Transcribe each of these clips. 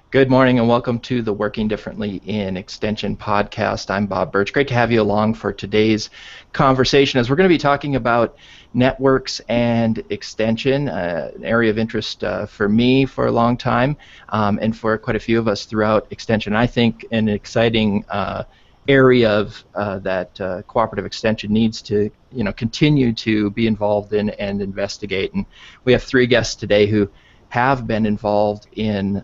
Good morning and welcome to the Working Differently in Extension podcast. I'm Bob Birch. Great to have you along for today's conversation as we're going to be talking about networks and extension, an area of interest for me for a long time and for quite a few of us throughout extension. I think an exciting area of that cooperative extension needs to continue to be involved in and investigate. And we have three guests today who have been involved in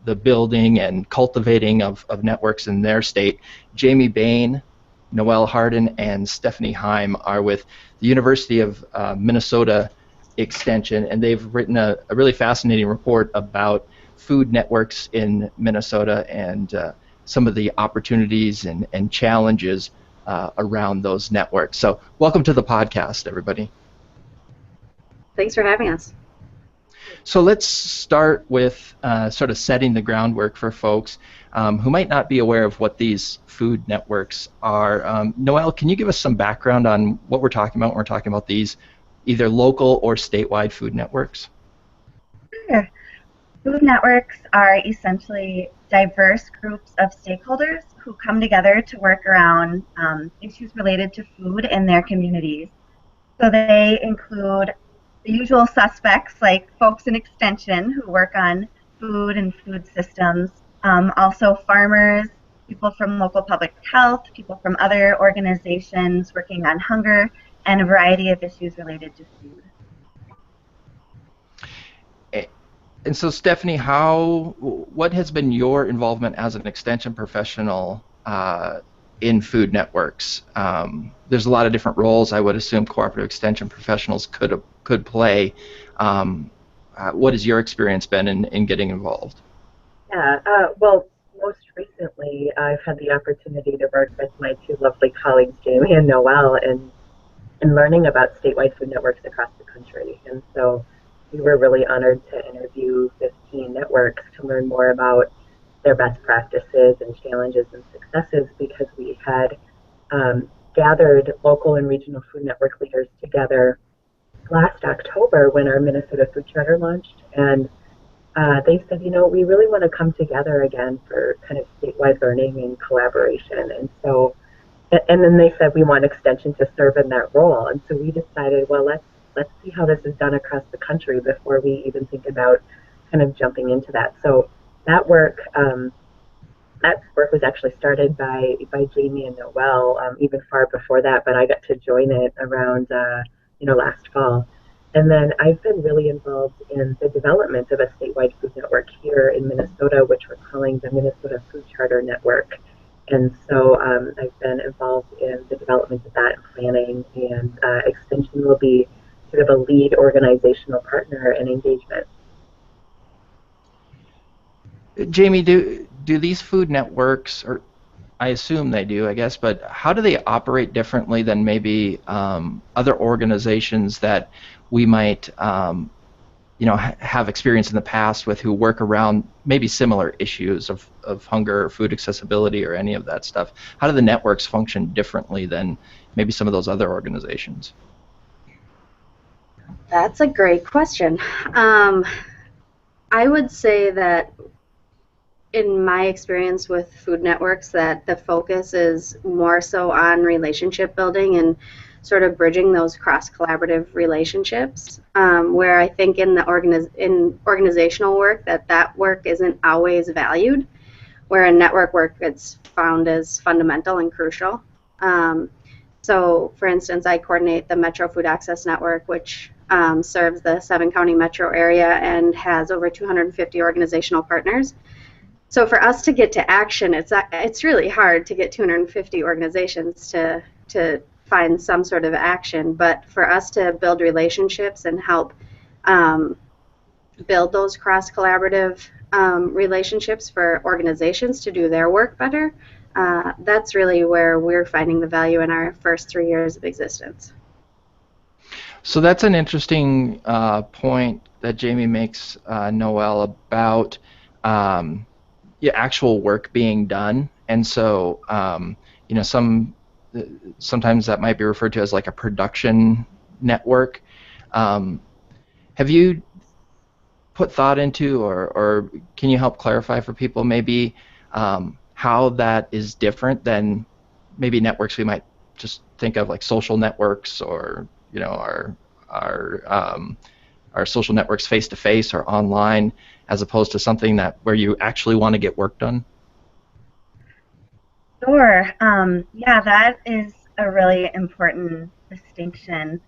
the building and cultivating of networks in their state. Jamie Bain, Noelle Harden, and Stephanie Heim are with the University of Minnesota Extension, and they've written a really fascinating report about food networks in Minnesota and some of the opportunities and challenges around those networks. So welcome to the podcast, everybody. Thanks for having us. So let's start with sort of setting the groundwork for folks who might not be aware of what these food networks are. Noelle, can you give us some background on what we're talking about when we're talking about these either local or statewide food networks? Sure. Food networks are essentially diverse groups of stakeholders who come together to work around issues related to food in their communities. So they include the usual suspects like folks in extension who work on food and food systems, also farmers, people from local public health, people from other organizations working on hunger, and a variety of issues related to food. And so, Stephanie, what has been your involvement as an extension professional in food networks? There's a lot of different roles I would assume cooperative extension professionals could play. What has your experience been in getting involved? Yeah, well, most recently I've had the opportunity to work with my two lovely colleagues, Jamie and Noelle, in learning about statewide food networks across the country. And so we were really honored to interview 15 networks to learn more about their best practices and challenges and successes, because we had gathered local and regional food network leaders together last October when our Minnesota Food Charter launched, and they said, we really want to come together again for kind of statewide learning and collaboration. And so, and then they said we want extension to serve in that role. And so we decided, well, let's see how this is done across the country before we even think about kind of jumping into that. So that work was actually started by Jamie and Noelle even far before that, but I got to join it around last fall. And then I've been really involved in the development of a statewide food network here in Minnesota, which we're calling the Minnesota Food Charter Network. And so I've been involved in the development of that and planning, and Extension will be sort of a lead organizational partner in engagement. Jamie, do these food networks, or I assume they do, I guess, but how do they operate differently than maybe other organizations that we might have experience in the past with, who work around maybe similar issues of hunger or food accessibility or any of that stuff? How do the networks function differently than maybe some of those other organizations? That's a great question. I would say that in my experience with food networks, that the focus is more so on relationship building and sort of bridging those cross-collaborative relationships, where I think in the organizational work that work isn't always valued, where in network work it's found as fundamental and crucial. So, for instance, I coordinate the Metro Food Access Network, which serves the 7-county metro area and has over 250 organizational partners. So for us to get to action, it's really hard to get 250 organizations to find some sort of action. But for us to build relationships and help build those cross-collaborative relationships for organizations to do their work better, that's really where we're finding the value in our first 3 years of existence. So that's an interesting point that Jamie makes, Noelle, about actual work being done. And so sometimes that might be referred to as like a production network. Have you put thought into, or can you help clarify for people maybe how that is different than maybe networks we might just think of, like social networks, or our social networks face to face or online, as opposed to something that where you actually want to get work done? Sure. Yeah, that is a really important distinction.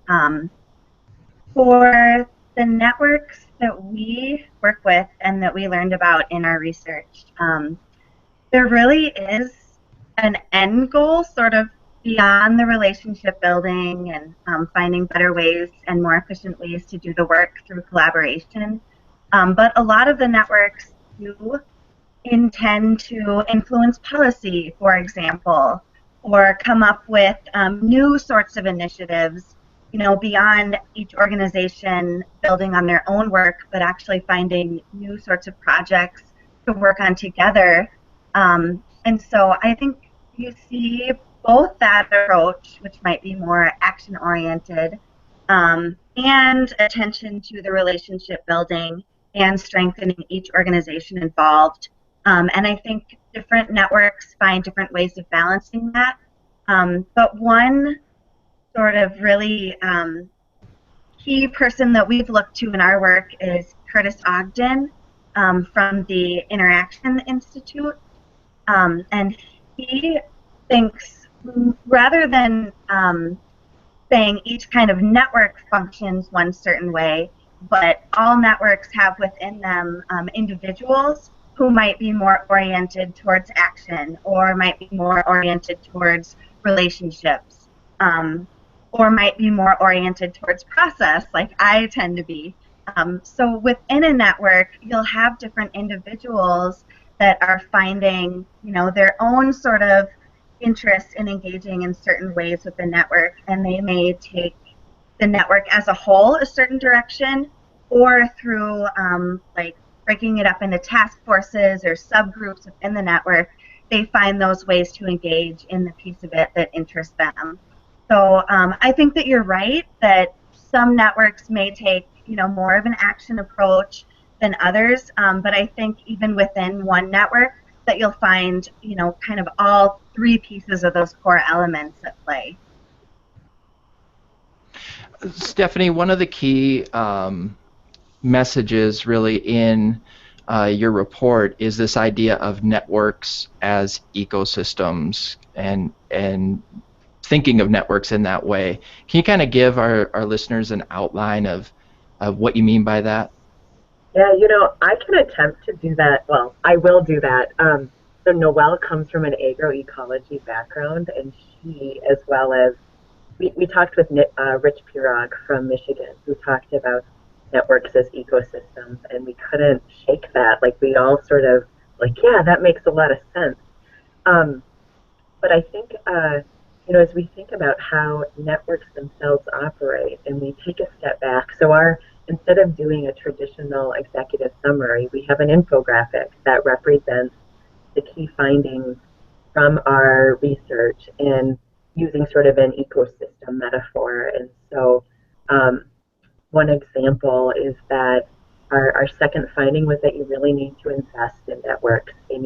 For the networks that we work with and that we learned about in our research, there really is an end goal sort of beyond the relationship building and finding better ways and more efficient ways to do the work through collaboration. But a lot of the networks do intend to influence policy, for example, or come up with new sorts of initiatives, beyond each organization building on their own work, but actually finding new sorts of projects to work on together. And so I think you see both that approach, which might be more action-oriented, and attention to the relationship building and strengthening each organization involved. And I think different networks find different ways of balancing that. But one sort of really key person that we've looked to in our work is Curtis Ogden from the Interaction Institute. And he thinks, rather than saying each kind of network functions one certain way, but all networks have within them individuals who might be more oriented towards action, or might be more oriented towards relationships, or might be more oriented towards process, like I tend to be. So within a network, you'll have different individuals that are finding, their own sort of interest in engaging in certain ways with the network, and they may take the network as a whole a certain direction, or through like breaking it up into task forces or subgroups within the network, they find those ways to engage in the piece of it that interests them. So I think that you're right that some networks may take, more of an action approach than others, but I think even within one network that you'll find, kind of all three pieces of those core elements at play. Stephanie, one of the key messages really in your report is this idea of networks as ecosystems, and thinking of networks in that way. Can you kind of give our listeners an outline of what you mean by that? Yeah, I can attempt to do that. Well, I will do that. So Noelle comes from an agroecology background, and she, as well as, we talked with Rich Pirog from Michigan, who talked about networks as ecosystems, and we couldn't shake that. Like, we all sort of, yeah, that makes a lot of sense. But I think, as we think about how networks themselves operate, and we take a step back, so instead of doing a traditional executive summary, we have an infographic that represents the key findings from our research and using sort of an ecosystem metaphor. And so one example is that our second finding was that you really need to invest in networks, and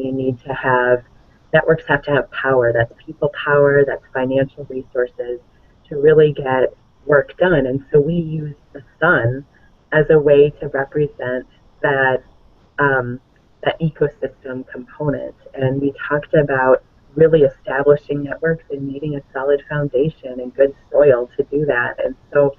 networks have to have power. That's people power, that's financial resources to really get work done. And so we use the sun as a way to represent that ecosystem component. And we talked about really establishing networks and needing a solid foundation and good soil to do that. And so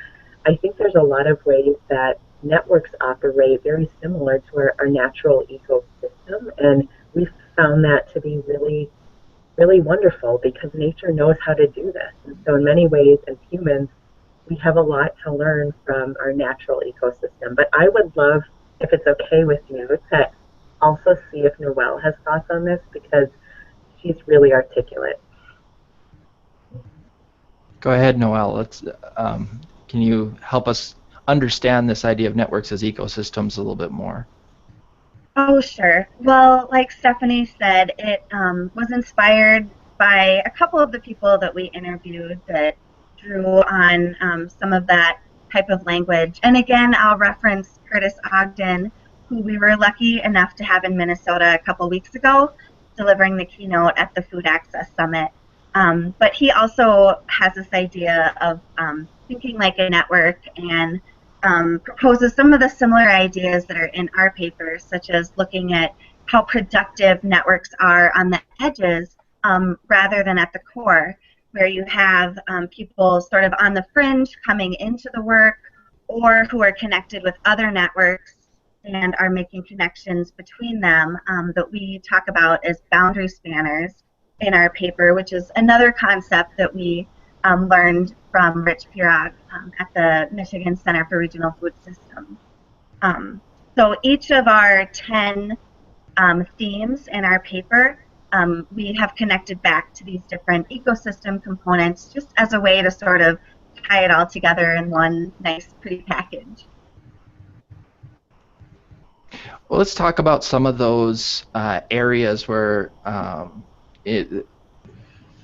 I think there's a lot of ways that networks operate very similar to our natural ecosystem, and we've found that to be really, really wonderful because nature knows how to do this. And so in many ways, as humans, we have a lot to learn from our natural ecosystem. But I would love, if it's okay with you, to also see if Noelle has thoughts on this, because she's really articulate. Go ahead, Noelle. Can you help us understand this idea of networks as ecosystems a little bit more? Oh, sure. Well, like Stephanie said, it was inspired by a couple of the people that we interviewed that drew on some of that type of language. And again, I'll reference Curtis Ogden, who we were lucky enough to have in Minnesota a couple weeks ago, delivering the keynote at the Food Access Summit. But he also has this idea of thinking like a network and proposes some of the similar ideas that are in our paper, such as looking at how productive networks are on the edges rather than at the core, where you have people sort of on the fringe coming into the work or who are connected with other networks and are making connections between them that we talk about as boundary spanners in our paper, which is another concept that we learned from Rich Pirog at the Michigan Center for Regional Food Systems. So each of our 10 themes in our paper, we have connected back to these different ecosystem components just as a way to sort of tie it all together in one nice, pretty package. Well, let's talk about some of those areas where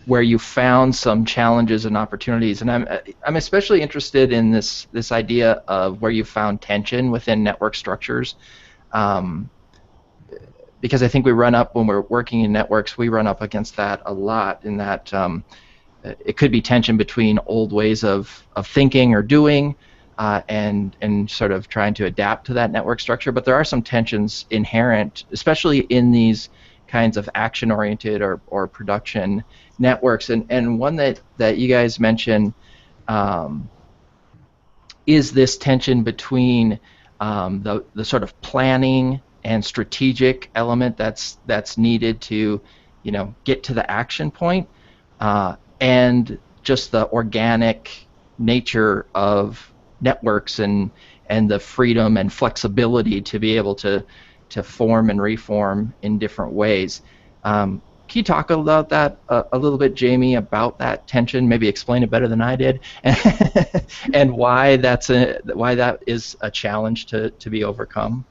where you found some challenges and opportunities, and I'm especially interested in this idea of where you found tension within network structures, because I think we run up when we're working in networks, we run up against that a lot. In that it could be tension between old ways of thinking or doing. And sort of trying to adapt to that network structure, but there are some tensions inherent, especially in these kinds of action-oriented or production networks. And one that you guys mentioned is this tension between the sort of planning and strategic element that's needed to, get to the action point, and just the organic nature of networks and the freedom and flexibility to be able to form and reform in different ways. Can you talk about that a little bit, Jamie, about that tension? Maybe explain it better than I did, and why that is a challenge to be overcome.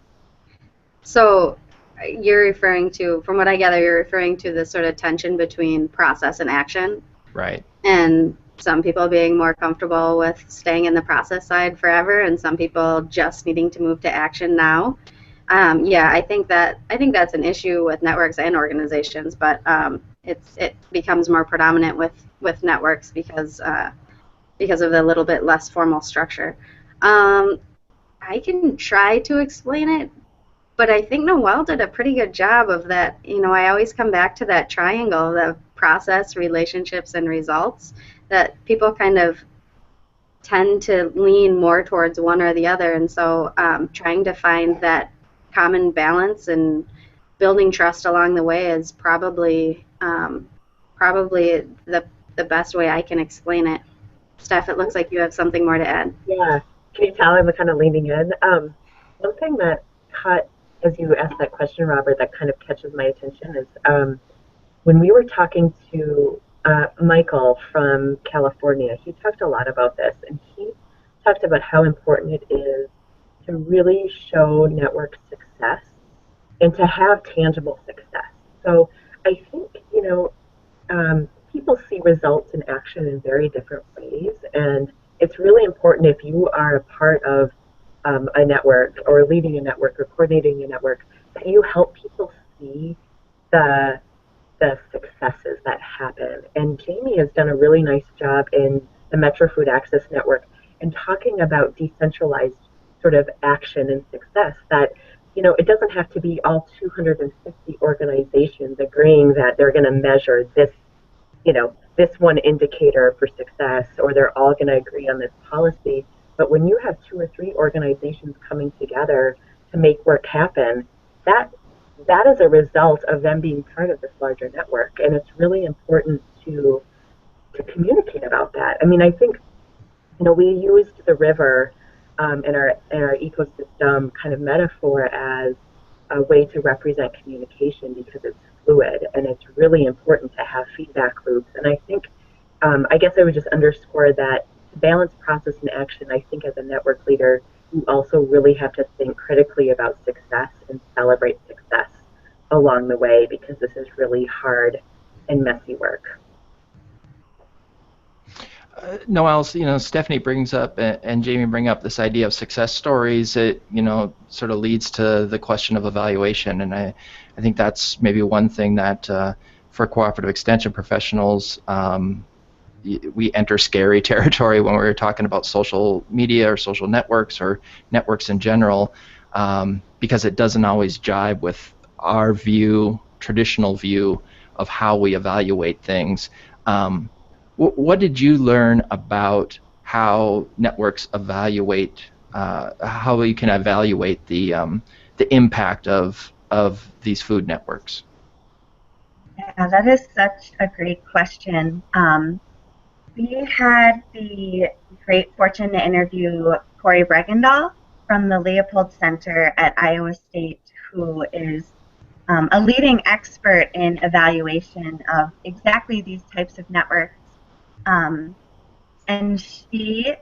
So you're referring to, from what I gather, you're referring to this sort of tension between process and action. Right. And some people being more comfortable with staying in the process side forever, and some people just needing to move to action now. Yeah, I think that's an issue with networks and organizations, but it becomes more predominant with networks because of the little bit less formal structure. I can try to explain it, but I think Noelle did a pretty good job of that. I always come back to that triangle, the process, relationships, and results, that people kind of tend to lean more towards one or the other. And so trying to find that common balance and building trust along the way is probably the best way I can explain it. Steph, it looks like you have something more to add. Yeah. Can you tell I'm kind of leaning in? One thing that caught, as you asked that question, Robert, that kind of catches my attention is when we were talking to Michael from California, he talked a lot about this, and he talked about how important it is to really show network success and to have tangible success. So I think, people see results in action in very different ways, and it's really important if you are a part of a network or leading a network or coordinating a network that you help people see the successes that happen. And Jamie has done a really nice job in the Metro Food Access Network in talking about decentralized sort of action and success, that it doesn't have to be all 250 organizations agreeing that they're going to measure this, this one indicator for success, or they're all going to agree on this policy. But when you have 2 or 3 organizations coming together to make work happen, that is a result of them being part of this larger network, and it's really important to communicate about that. I mean, I think we used the river in our ecosystem kind of metaphor as a way to represent communication because it's fluid and it's really important to have feedback loops. And I think I guess I would just underscore that to balance process and action, I think as a network leader, you also really have to think critically about success and celebrate success along the way, because this is really hard and messy work. Noelle, Stephanie brings up and Jamie bring up this idea of success stories. It, sort of leads to the question of evaluation, and I think that's maybe one thing that for cooperative extension professionals, we enter scary territory when we're talking about social media or social networks or networks in general, because it doesn't always jibe with our traditional view of how we evaluate things. What did you learn about how networks evaluate, how you can evaluate the impact of these food networks? Yeah, that is such a great question. We had the great fortune to interview Corey Bregendahl from the Leopold Center at Iowa State, who is a leading expert in evaluation of exactly these types of networks. And she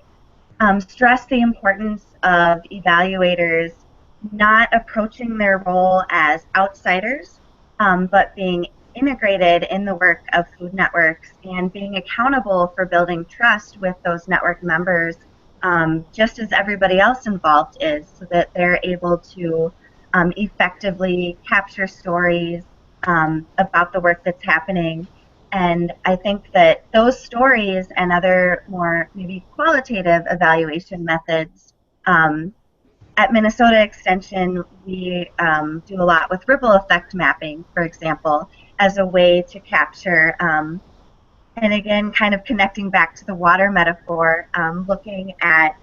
stressed the importance of evaluators not approaching their role as outsiders, but being integrated in the work of food networks and being accountable for building trust with those network members, just as everybody else involved is, so that they're able to effectively capture stories about the work that's happening. And I think that those stories and other more maybe qualitative evaluation methods, at Minnesota Extension, we do a lot with ripple effect mapping, for example, as a way to capture, and again, kind of connecting back to the water metaphor, looking at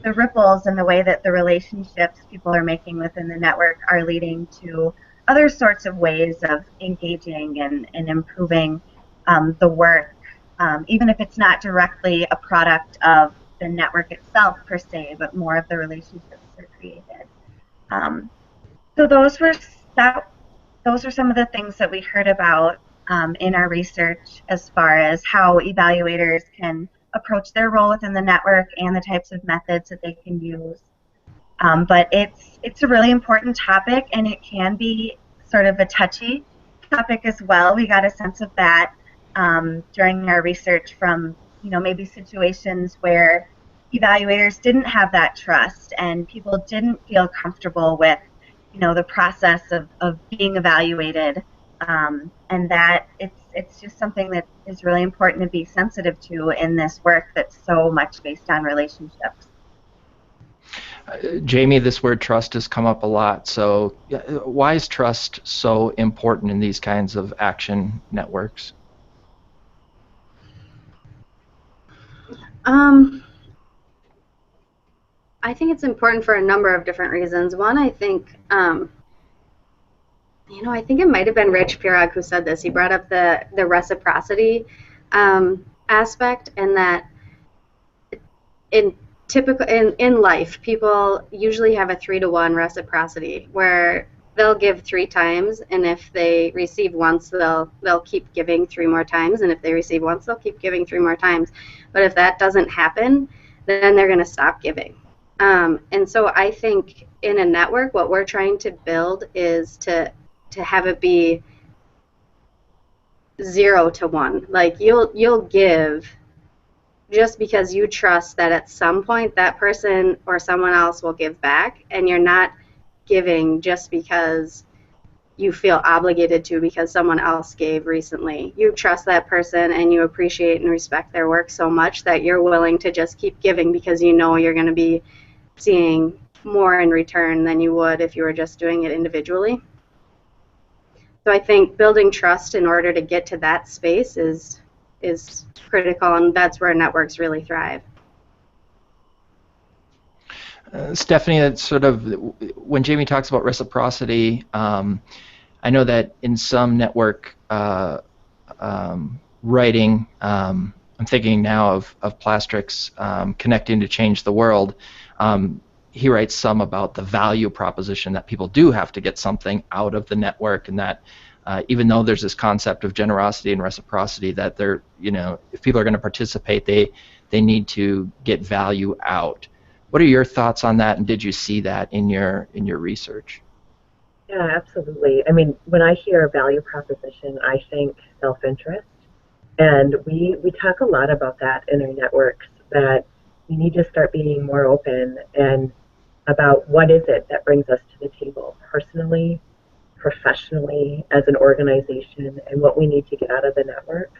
the ripples and the way that the relationships people are making within the network are leading to other sorts of ways of engaging and improving the work, even if it's not directly a product of the network itself per se, but more of the relationships that are created. So those were some of the things that we heard about in our research as far as how evaluators can approach their role within the network and the types of methods that they can use. But it's a really important topic, and it can be sort of a touchy topic as well. We got a sense of that during our research from maybe situations where evaluators didn't have that trust and people didn't feel comfortable with the process of being evaluated, and that it's just something that is really important to be sensitive to in this work that's so much based on relationships. Jamie, this word trust has come up a lot. So why is trust so important in these kinds of action networks? I think it's important for a number of different reasons. One, I think, I think it might have been Rich Pirog who said this. He brought up the reciprocity aspect, and that in life, people usually have a 3-to-1 reciprocity where they'll give 3 times, and if they receive once, they'll keep giving 3 more times, and if they receive once, they'll keep giving 3 more times. But if that doesn't happen, then they're going to stop giving. And so I think in a network, what we're trying to build is to have it be 0 to 1. Like you'll give just because you trust that at some point that person or someone else will give back, and you're not giving just because you feel obligated to because someone else gave recently. You trust that person and you appreciate and respect their work so much that you're willing to just keep giving because you know you're going to be seeing more in return than you would if you were just doing it individually. So I think building trust in order to get to that space is critical, and that's where networks really thrive. Stephanie, that's sort of when Jamie talks about reciprocity. I know that in some network writing, I'm thinking now of Plastric's Connecting to Change the World. He writes some about the value proposition that people do have to get something out of the network, and that even though there's this concept of generosity and reciprocity, that they're, if people are going to participate, they need to get value out. What are your thoughts on that, and did you see that in your research? Yeah, absolutely. I mean, when I hear a value proposition, I think self-interest. And we talk a lot about that in our networks, that we need to start being more open and about what is it that brings us to the table personally, professionally, as an organization, and what we need to get out of the network.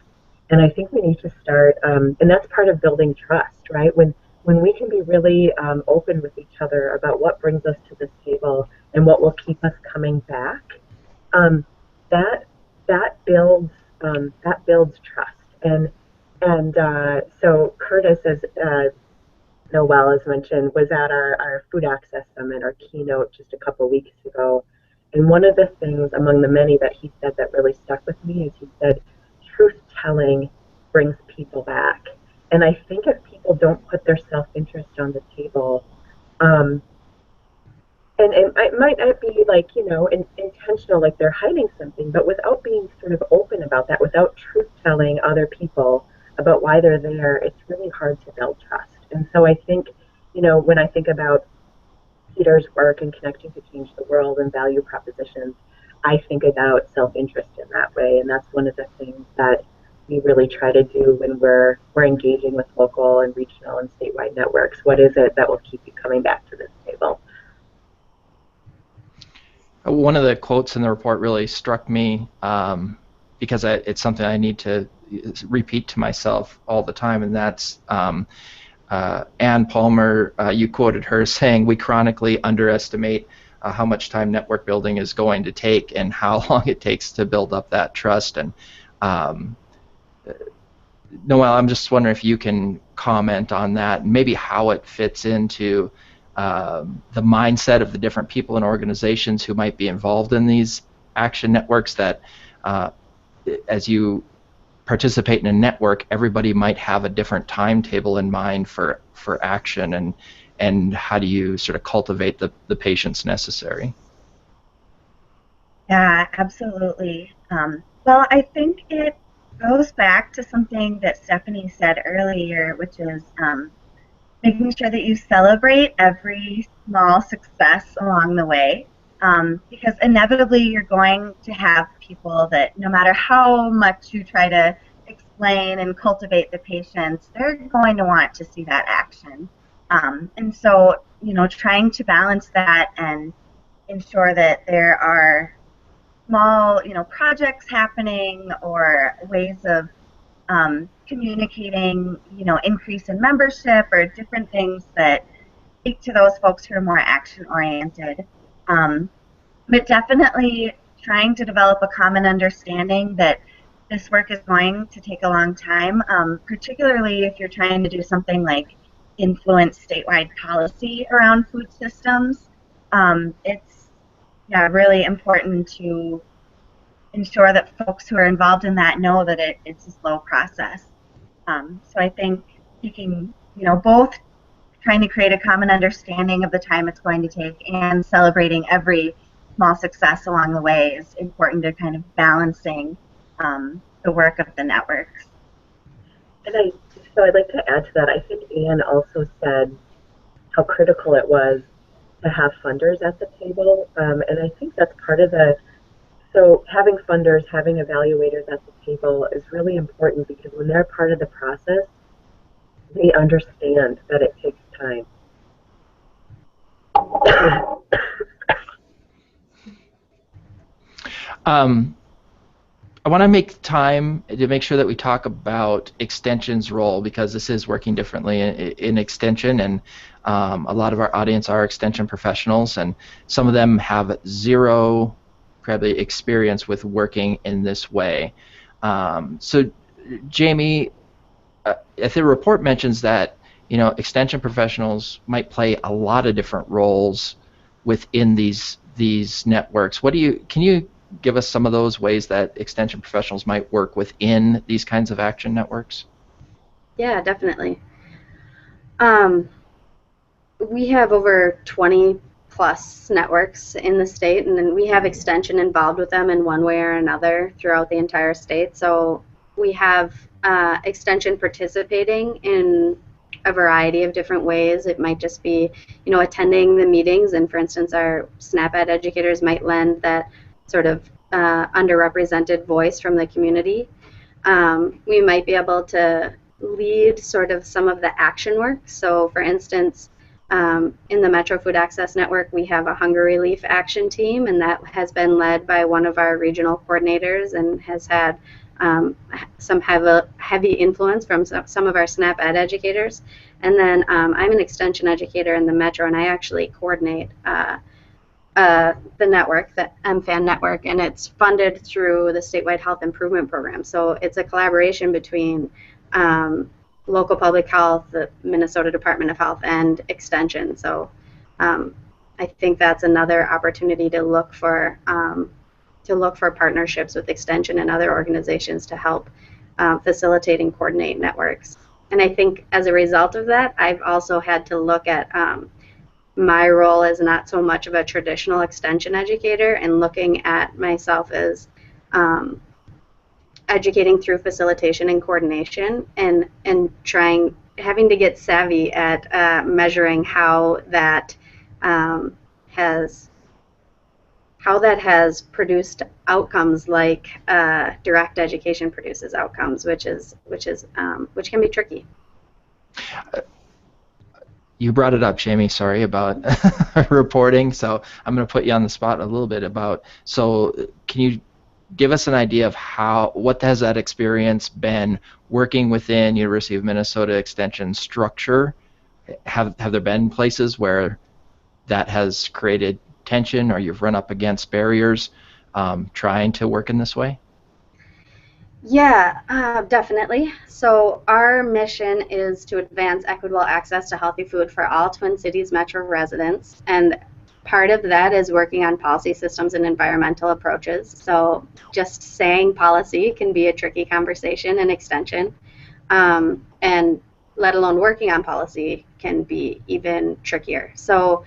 And I think we need to start, and that's part of building trust, right? When we can be really open with each other about what brings us to this table and what will keep us coming back, that builds trust. And so Curtis, as Noelle has mentioned, was at our Food Access Summit, our keynote just a couple of weeks ago. And one of the things among the many that he said that really stuck with me is he said, truth telling brings people back. And I think if people don't put their self-interest on the table, and it might not be like, intentional, like they're hiding something, but without being sort of open about that, without truth telling other people about why they're there, it's really hard to build trust. And so I think, when I think about Peter's work and connecting to change the world and value propositions, I think about self-interest in that way. And that's one of the things that we really try to do when we're engaging with local and regional and statewide networks. What is it that will keep you coming back to this table? One of the quotes in the report really struck me because it's something I need to repeat to myself all the time, and that's Ann Palmer. You quoted her saying, "We chronically underestimate how much time network building is going to take and how long it takes to build up that trust." And Noelle, I'm just wondering if you can comment on that, and maybe how it fits into the mindset of the different people and organizations who might be involved in these action networks, that as you participate in a network, everybody might have a different timetable in mind for action, and how do you sort of cultivate the patience necessary? Yeah, absolutely. Well, I think it goes back to something that Stephanie said earlier, which is making sure that you celebrate every small success along the way, because inevitably you're going to have people that no matter how much you try to explain and cultivate the patience, they're going to want to see that action. And so, trying to balance that and ensure that there are small, projects happening or ways of communicating, increase in membership or different things that speak to those folks who are more action-oriented. But definitely trying to develop a common understanding that this work is going to take a long time, particularly if you're trying to do something like influence statewide policy around food systems. It's really important to ensure that folks who are involved in that know that it's a slow process. So I think taking, both trying to create a common understanding of the time it's going to take and celebrating every small success along the way is important to kind of balancing the work of the networks. And so I'd like to add to that. I think Anne also said how critical it was to have funders at the table, and I think that's part of so having funders, having evaluators at the table is really important, because when they're part of the process, they understand that it takes time. I want to make time to make sure that we talk about Extension's role, because this is working differently in Extension, and a lot of our audience are Extension professionals, and some of them have zero probably experience with working in this way. So Jamie, if the report mentions that Extension professionals might play a lot of different roles within these networks, can you give us some of those ways that Extension professionals might work within these kinds of action networks? Yeah, definitely. We have over 20 plus networks in the state, and then we have Extension involved with them in one way or another throughout the entire state. So we have Extension participating in a variety of different ways. It might just be, attending the meetings, and for instance, our SNAP Ed educators might lend that sort of underrepresented voice from the community. we might be able to lead sort of some of the action work. So for instance, in the Metro Food Access Network, we have a hunger relief action team, and that has been led by one of our regional coordinators and has had some heavy influence from some of our SNAP Ed educators. And then I'm an extension educator in the Metro, and I actually coordinate the network, the MFAN network, and it's funded through the statewide health improvement program. So it's a collaboration between local public health, the Minnesota Department of Health, and extension. So I think that's another opportunity to look for partnerships with extension and other organizations to help facilitate and coordinate networks. And I think as a result of that, I've also had to look at my role as not so much of a traditional extension educator and looking at myself as educating through facilitation and coordination, and having to get savvy at measuring how that has produced outcomes like direct education produces outcomes, which can be tricky. You brought it up, Jamie, sorry, about reporting, so I'm going to put you on the spot a little bit about, so can you give us an idea of what has that experience been working within University of Minnesota Extension structure? Have there been places where that has created tension, or you've run up against barriers trying to work in this way? Yeah, definitely. So our mission is to advance equitable access to healthy food for all Twin Cities Metro residents, and part of that is working on policy systems and environmental approaches. So just saying policy can be a tricky conversation in extension, and let alone working on policy can be even trickier. So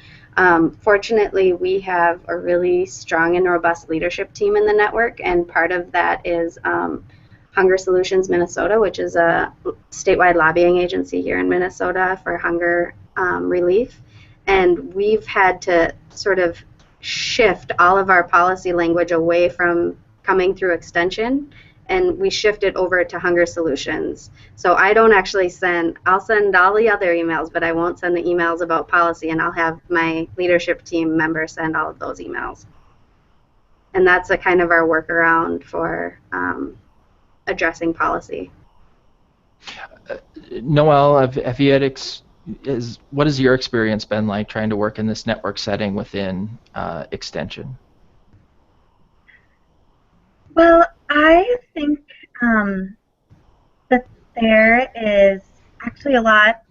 fortunately, we have a really strong and robust leadership team in the network, and part of that is Hunger Solutions Minnesota, which is a statewide lobbying agency here in Minnesota for hunger relief. And we've had to sort of shift all of our policy language away from coming through extension, and we shift it over to Hunger Solutions. So I don't actually I'll send all the other emails, but I won't send the emails about policy, and I'll have my leadership team members send all of those emails. And that's a kind of our workaround for addressing policy. Noelle, have you had what has your experience been like trying to work in this network setting within extension? Well, I think that there is actually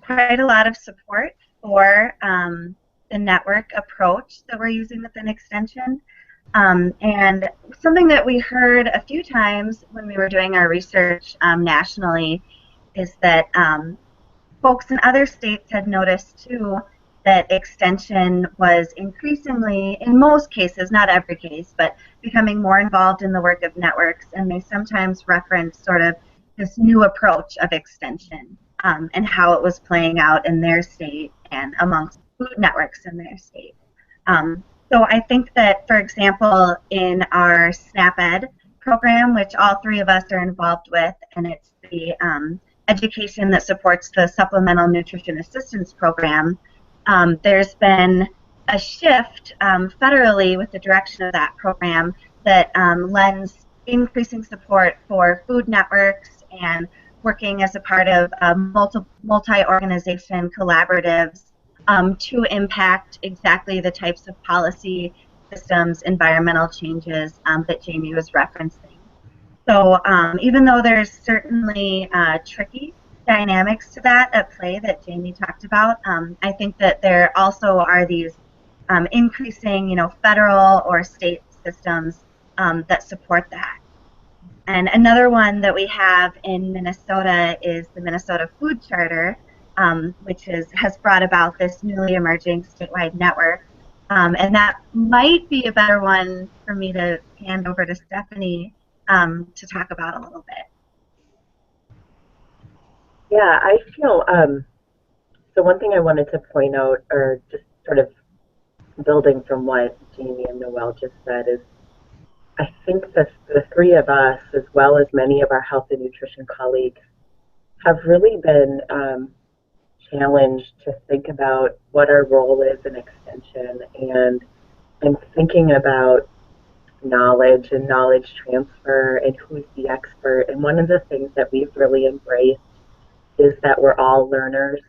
quite a lot of support for the network approach that we're using within extension. And something that we heard a few times when we were doing our research nationally is that folks in other states had noticed too that extension was increasingly, in most cases, not every case, but becoming more involved in the work of networks, and they sometimes reference sort of this new approach of extension and how it was playing out in their state and amongst food networks in their state. So I think that, for example, in our SNAP Ed program, which all three of us are involved with, and it's the education that supports the Supplemental Nutrition Assistance Program, there's been a shift federally with the direction of that program that lends increasing support for food networks and working as a part of multi-organization collaboratives to impact exactly the types of policy systems, environmental changes that Jamie was referencing. So even though there's certainly tricky dynamics to that at play that Jamie talked about, I think that there also are these increasing, federal or state systems that support that. And another one that we have in Minnesota is the Minnesota Food Charter, which has brought about this newly emerging statewide network. And that might be a better one for me to hand over to Stephanie to talk about a little bit. Yeah, I feel, so one thing I wanted to point out, or just sort of building from what Jamie and Noelle just said, is I think the three of us, as well as many of our health and nutrition colleagues, have really been challenged to think about what our role is in extension and thinking about knowledge and knowledge transfer and who's the expert. And one of the things that we've really embraced is that we're all learners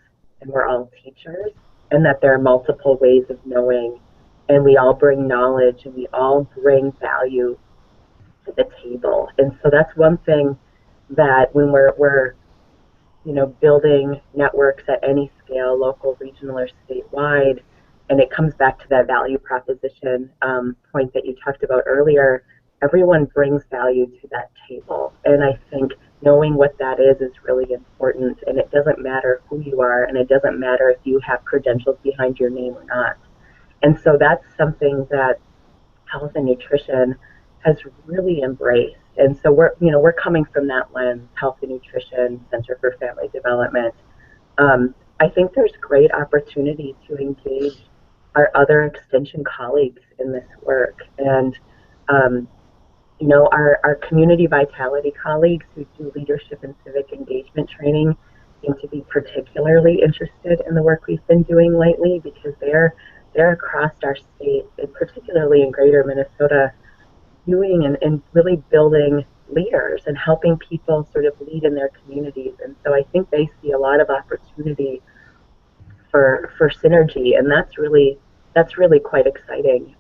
and we're all teachers, and that there are multiple ways of knowing, and we all bring knowledge and we all bring value to the table. And so that's one thing that when we're building networks at any scale, local, regional, or statewide, and it comes back to that value proposition point that you talked about earlier, everyone brings value to that table. And I think knowing what that is really important, and it doesn't matter who you are, and it doesn't matter if you have credentials behind your name or not. And so that's something that health and nutrition has really embraced. And so we're coming from that lens, health and nutrition, Center for Family Development. I think there's great opportunity to engage our other extension colleagues in this work. And our community vitality colleagues who do leadership and civic engagement training seem to be particularly interested in the work we've been doing lately, because they're across our state, and particularly in greater Minnesota, doing and really building leaders and helping people sort of lead in their communities. And so I think they see a lot of opportunity for synergy, and that's really quite exciting.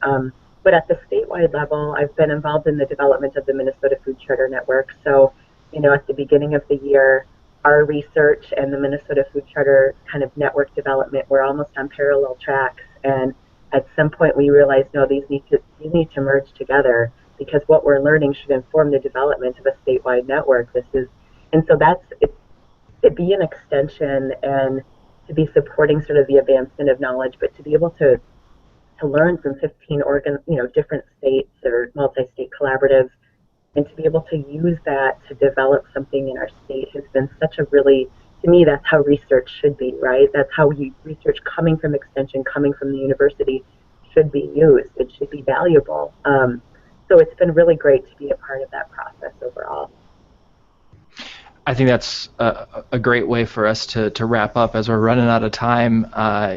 But at the statewide level, I've been involved in the development of the Minnesota Food Charter Network. So, at the beginning of the year, our research and the Minnesota Food Charter kind of network development were almost on parallel tracks. And at some point, we realized, no, these need to merge together, because what we're learning should inform the development of a statewide network. And so that's it, to be an extension and to be supporting sort of the advancement of knowledge, but to be able to learn from 15 different states or multi-state collaboratives, and to be able to use that to develop something in our state has been such a really, to me, that's how research should be, right? That's how research coming from extension, coming from the university should be used. It should be valuable. So it's been really great to be a part of that process overall. I think that's a great way for us to wrap up as we're running out of time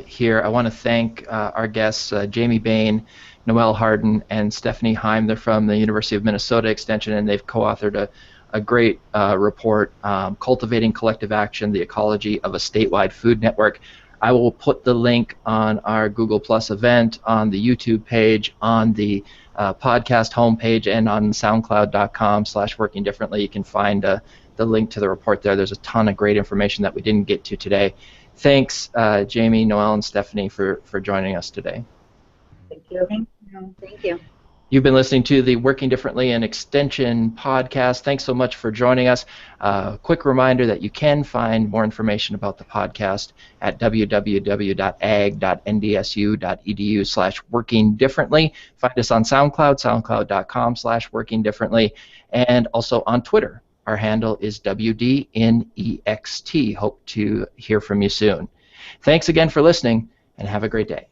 here. I want to thank our guests, Jamie Bain, Noelle Harden, and Stephanie Heim. They're from the University of Minnesota Extension, and they've co-authored a great report, Cultivating Collective Action, the Ecology of a Statewide Food Network. I will put the link on our Google Plus event, on the YouTube page, on the podcast homepage, and on soundcloud.com/working differently. You can find the link to the report there. There's a ton of great information that we didn't get to today. Thanks, Jamie, Noelle, and Stephanie for joining us today. Thank you. Thank you. You've been listening to the Working Differently in Extension podcast. Thanks so much for joining us. Quick reminder that you can find more information about the podcast at www.ag.ndsu.edu/workingdifferently. Find us on SoundCloud, soundcloud.com/workingdifferently, and also on Twitter. Our handle is WDNEXT. Hope to hear from you soon. Thanks again for listening, and have a great day.